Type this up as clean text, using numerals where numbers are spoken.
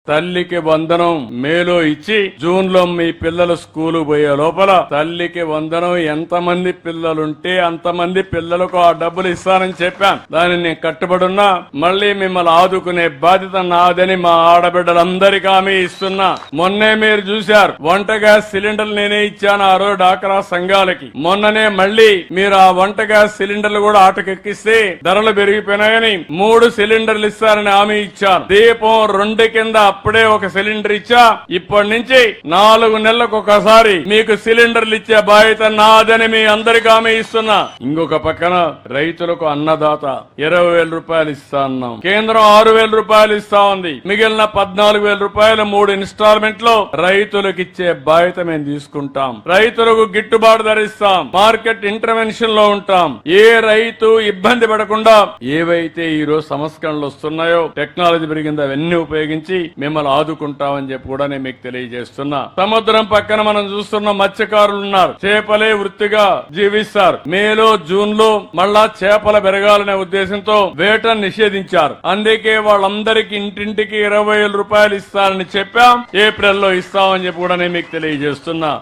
తల్లికి వందనం మేలో ఇచ్చి జూన్ లో మీ పిల్లలు స్కూలు పోయే లోపల తల్లికి వందనం ఎంతమంది పిల్లలుంటే అంతమంది పిల్లలకు ఆ డబ్బులు ఇస్తానని చెప్పాను. దాన్ని నేను కట్టుబడున్నా. మళ్లీ మిమ్మల్ని ఆదుకునే బాధ్యత నాదని మా ఆడబిడ్డలందరికీ హామీ ఇస్తున్నా. మొన్నే మీరు చూశారు, వంట గ్యాస్ సిలిండర్లు నేనే ఇచ్చాను ఆ రోజు డాక్రా సంఘాలకి. మొన్ననే మళ్లీ మీరు ఆ వంట గ్యాస్ సిలిండర్లు కూడా ఆటకెక్కిస్తే ధరలు పెరిగిపోయినాయని 3 సిలిండర్లు ఇస్తారని హామీ ఇచ్చాను. దీపం 2 కింద అప్పుడే ఒక సిలిండర్ ఇచ్చా. ఇప్పటి నుంచి 4 నెలలకు ఒకసారి మీకు సిలిండర్లు ఇచ్చే బాధ్యత నాదని మీ అందరికీ హామీ ఇస్తున్నా. ఇంకొక పక్కన రైతులకు అన్నదాత 20,000 రూపాయలు ఇస్తా అన్నాం. కేంద్రం 6,000 రూపాయలు ఇస్తా ఉంది. మిగిలిన 14,000 రూపాయలు 3 ఇన్స్టాల్మెంట్ లో రైతులకు ఇచ్చే బాధ్యత మేము తీసుకుంటాం. రైతులకు గిట్టుబాటు ధర ఇస్తాం. మార్కెట్ ఇంటర్వెన్షన్ లో ఉంటాం. ఏ రైతు ఇబ్బంది పడకుండా ఏవైతే ఈ రోజు సంస్కరణలు వస్తున్నాయో టెక్నాలజీ పెరిగింది అవన్నీ ఉపయోగించి మిమ్మల్ని ఆదుకుంటామని చెప్పి కూడా నేను మీకు తెలియజేస్తున్నా. సముద్రం పక్కన మనం చూస్తున్న మత్స్యకారులు ఉన్నారు. చేపలే వృత్తిగా జీవిస్తారు. మేలో జూన్ లో మళ్ళా చేపలు పెరగాలనే ఉద్దేశంతో వేటను నిషేధించారు. అందుకే వాళ్ళందరికీ ఇంటింటికి 20,000 రూపాయలు ఇస్తారని చెప్పాం. ఏప్రిల్లో ఇస్తామని చెప్పి కూడా నేను మీకు తెలియజేస్తున్నా.